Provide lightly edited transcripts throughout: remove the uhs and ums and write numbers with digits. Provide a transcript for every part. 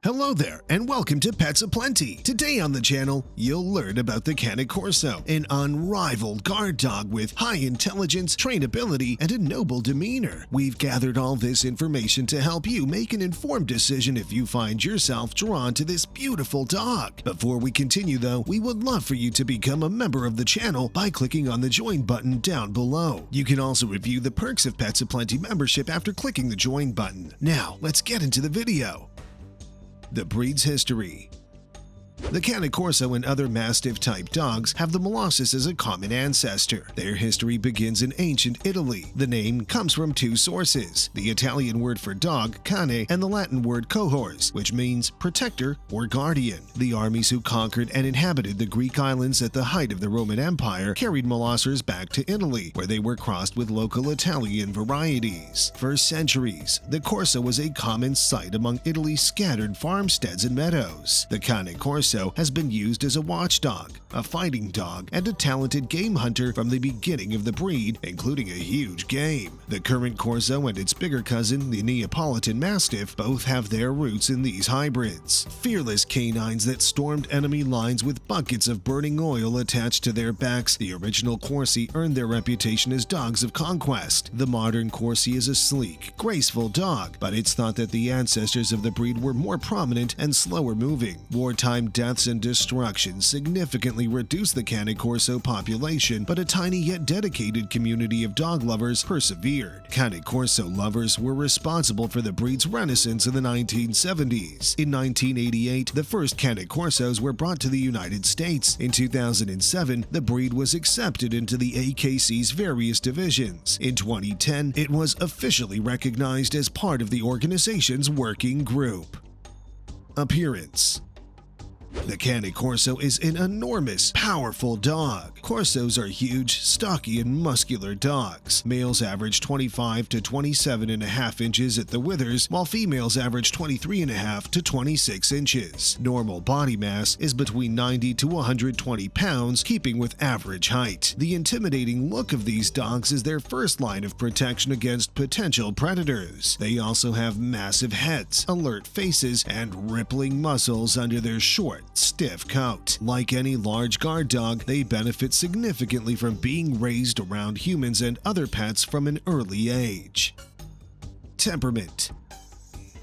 Hello there, and welcome to Pets Aplenty. Today on the channel, you'll learn about the Cane Corso, an unrivaled guard dog with high intelligence, trainability, and a noble demeanor. We've gathered all this information to help you make an informed decision if you find yourself drawn to this beautiful dog. Before we continue though, we would love for you to become a member of the channel by clicking on the join button down below. You can also review the perks of Pets Aplenty membership after clicking the join button. Now, let's get into the video. The breed's history. The Cane Corso and other Mastiff-type dogs have the Molossus as a common ancestor. Their history begins in ancient Italy. The name comes from two sources, the Italian word for dog, cane, and the Latin word cohors, which means protector or guardian. The armies who conquered and inhabited the Greek islands at the height of the Roman Empire carried Molosses back to Italy, where they were crossed with local Italian varieties. For centuries, the Corso was a common sight among Italy's scattered farmsteads and meadows. The Cane Corso has been used as a watchdog, a fighting dog, and a talented game hunter from the beginning of the breed, including a huge game. The current Corso and its bigger cousin, the Neapolitan Mastiff, both have their roots in these hybrids. Fearless canines that stormed enemy lines with buckets of burning oil attached to their backs, the original Corsi earned their reputation as dogs of conquest. The modern Corsi is a sleek, graceful dog, but it's thought that the ancestors of the breed were more prominent and slower moving. Wartime deaths and destruction significantly reduced the Cane Corso population, but a tiny yet dedicated community of dog lovers persevered. Cane Corso lovers were responsible for the breed's renaissance in the 1970s. In 1988, the first Cane Corsos were brought to the United States. In 2007, the breed was accepted into the AKC's various divisions. In 2010, it was officially recognized as part of the organization's working group. Appearance. The Cane Corso is an enormous, powerful dog. Corsos are huge, stocky, and muscular dogs. Males average 25 to 27.5 inches at the withers, while females average 23.5 to 26 inches. Normal body mass is between 90 to 120 pounds, keeping with average height. The intimidating look of these dogs is their first line of protection against potential predators. They also have massive heads, alert faces, and rippling muscles under their short, stiff coat. Like any large guard dog, they benefit significantly from being raised around humans and other pets from an early age. Temperament.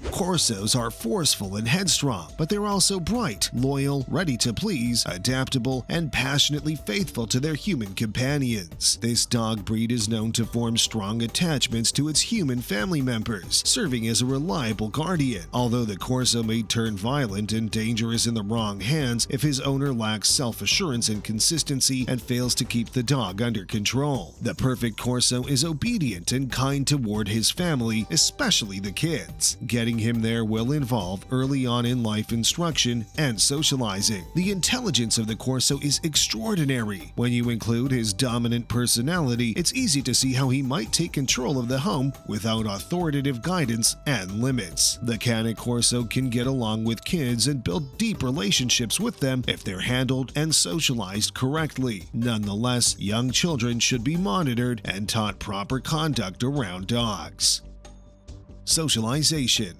Corsos are forceful and headstrong, but they're also bright, loyal, ready to please, adaptable, and passionately faithful to their human companions. This dog breed is known to form strong attachments to its human family members, serving as a reliable guardian. Although the Corso may turn violent and dangerous in the wrong hands if his owner lacks self-assurance and consistency and fails to keep the dog under control. The perfect Corso is obedient and kind toward his family, especially the kids. Getting him there will involve early on in life instruction and socializing. The intelligence of the Corso is extraordinary. When you include his dominant personality, it's easy to see how he might take control of the home without authoritative guidance and limits. The Cane Corso can get along with kids and build deep relationships with them if they're handled and socialized correctly. Nonetheless, young children should be monitored and taught proper conduct around dogs. Socialization.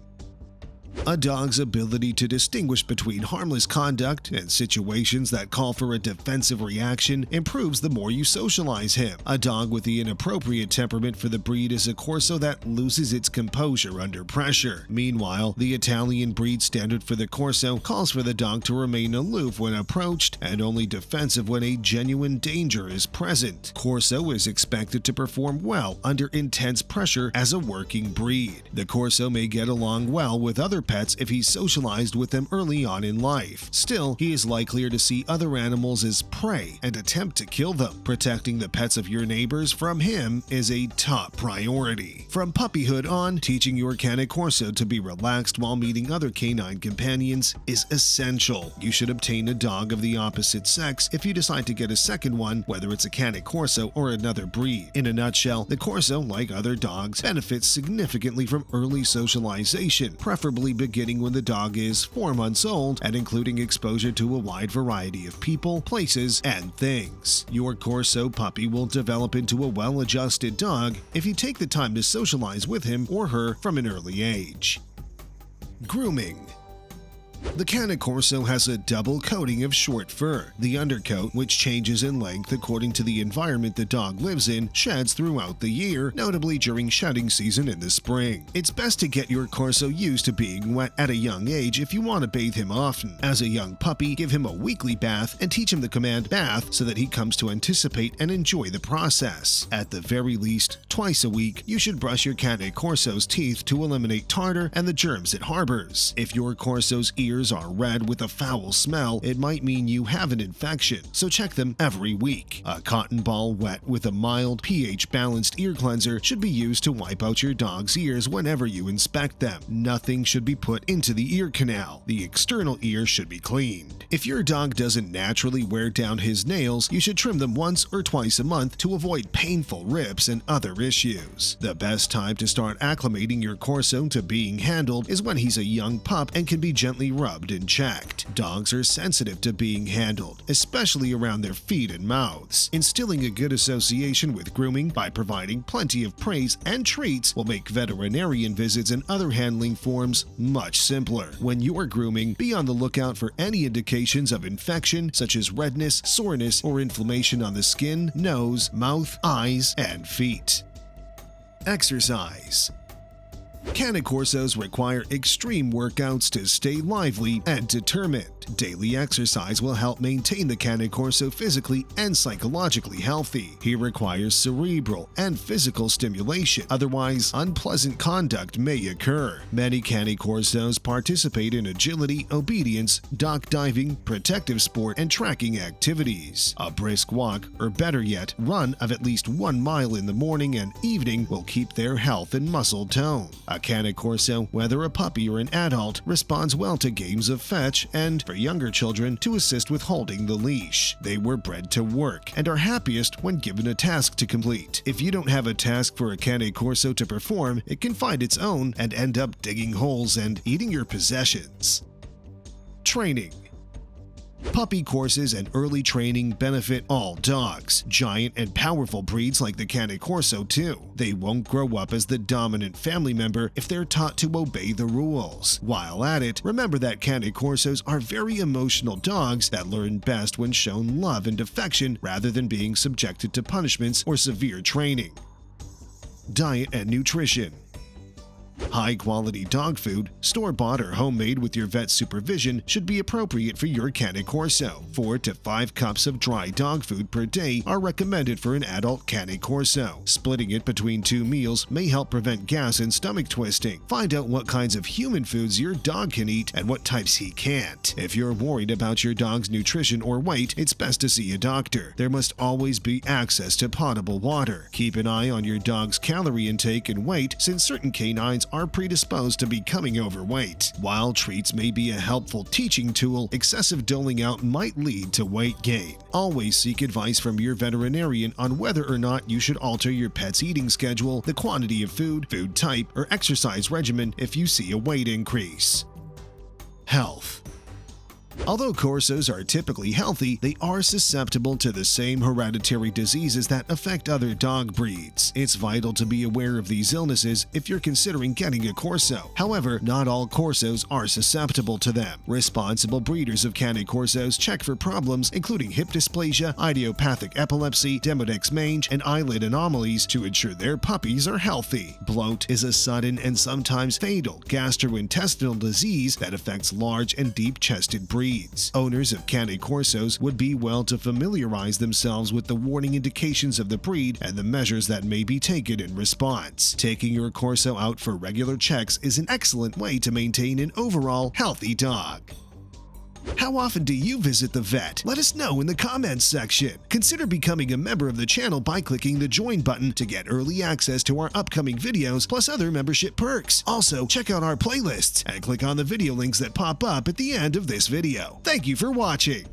A dog's ability to distinguish between harmless conduct and situations that call for a defensive reaction improves the more you socialize him. A dog with the inappropriate temperament for the breed is a Corso that loses its composure under pressure. Meanwhile, the Italian breed standard for the Corso calls for the dog to remain aloof when approached and only defensive when a genuine danger is present. Corso is expected to perform well under intense pressure as a working breed. The Corso may get along well with other pets if he's socialized with them early on in life. Still, he is likelier to see other animals as prey and attempt to kill them. Protecting the pets of your neighbors from him is a top priority. From puppyhood on, teaching your Cane Corso to be relaxed while meeting other canine companions is essential. You should obtain a dog of the opposite sex if you decide to get a second one, whether it's a Cane Corso or another breed. In a nutshell, the Corso, like other dogs, benefits significantly from early socialization, preferably beginning when the dog is 4 months old and including exposure to a wide variety of people, places, and things. Your Corso puppy will develop into a well-adjusted dog if you take the time to socialize with him or her from an early age. Grooming. The Cane Corso has a double coating of short fur. The undercoat, which changes in length according to the environment the dog lives in, sheds throughout the year, notably during shedding season in the spring. It's best to get your Corso used to being wet at a young age if you want to bathe him often. As a young puppy, give him a weekly bath and teach him the command bath so that he comes to anticipate and enjoy the process. At the very least, twice a week, you should brush your Cane Corso's teeth to eliminate tartar and the germs it harbors. If your Corso's ears are red with a foul smell, it might mean you have an infection, so check them every week. A cotton ball wet with a mild pH-balanced ear cleanser should be used to wipe out your dog's ears whenever you inspect them. Nothing should be put into the ear canal. The external ear should be cleaned. If your dog doesn't naturally wear down his nails, you should trim them once or twice a month to avoid painful rips and other issues. The best time to start acclimating your Corso to being handled is when he's a young pup and can be gently rubbed and checked. Dogs are sensitive to being handled, especially around their feet and mouths. Instilling a good association with grooming by providing plenty of praise and treats will make veterinarian visits and other handling forms much simpler. When you are grooming, be on the lookout for any indications of infection such as redness, soreness, or inflammation on the skin, nose, mouth, eyes, and feet. Exercise. Cane Corsos require extreme workouts to stay lively and determined. Daily exercise will help maintain the Cane Corso physically and psychologically healthy. He requires cerebral and physical stimulation, otherwise unpleasant conduct may occur. Many Cane Corsos participate in agility, obedience, dock diving, protective sport, and tracking activities. A brisk walk, or better yet, run of at least 1 mile in the morning and evening will keep their health and muscle tone. A Cane Corso, whether a puppy or an adult, responds well to games of fetch and, for younger children, to assist with holding the leash. They were bred to work and are happiest when given a task to complete. If you don't have a task for a Cane Corso to perform, it can find its own and end up digging holes and eating your possessions. Training. Puppy courses and early training benefit all dogs, giant and powerful breeds like the Cane Corso too. They won't grow up as the dominant family member if they're taught to obey the rules. While at it, remember that Cane Corsos are very emotional dogs that learn best when shown love and affection rather than being subjected to punishments or severe training. Diet and nutrition. High-quality dog food, store-bought or homemade with your vet's supervision, should be appropriate for your Cane Corso. 4 to 5 cups of dry dog food per day are recommended for an adult Cane Corso. Splitting it between 2 meals may help prevent gas and stomach twisting. Find out what kinds of human foods your dog can eat and what types he can't. If you're worried about your dog's nutrition or weight, it's best to see a doctor. There must always be access to potable water. Keep an eye on your dog's calorie intake and weight, since certain canines are predisposed to becoming overweight. While treats may be a helpful teaching tool, excessive doling out might lead to weight gain. Always seek advice from your veterinarian on whether or not you should alter your pet's eating schedule, the quantity of food, food type, or exercise regimen if you see a weight increase. Health. Although Corsos are typically healthy, they are susceptible to the same hereditary diseases that affect other dog breeds. It's vital to be aware of these illnesses if you're considering getting a Corso. However, not all Corsos are susceptible to them. Responsible breeders of Cane Corsos check for problems including hip dysplasia, idiopathic epilepsy, Demodex mange, and eyelid anomalies to ensure their puppies are healthy. Bloat is a sudden and sometimes fatal gastrointestinal disease that affects large and deep-chested breeds. Owners of Cane Corsos would be well to familiarize themselves with the warning indications of the breed and the measures that may be taken in response. Taking your Corso out for regular checks is an excellent way to maintain an overall healthy dog. How often do you visit the vet? Let us know in the comments section. Consider becoming a member of the channel by clicking the join button to get early access to our upcoming videos plus other membership perks. Also, check out our playlists and click on the video links that pop up at the end of this video. Thank you for watching.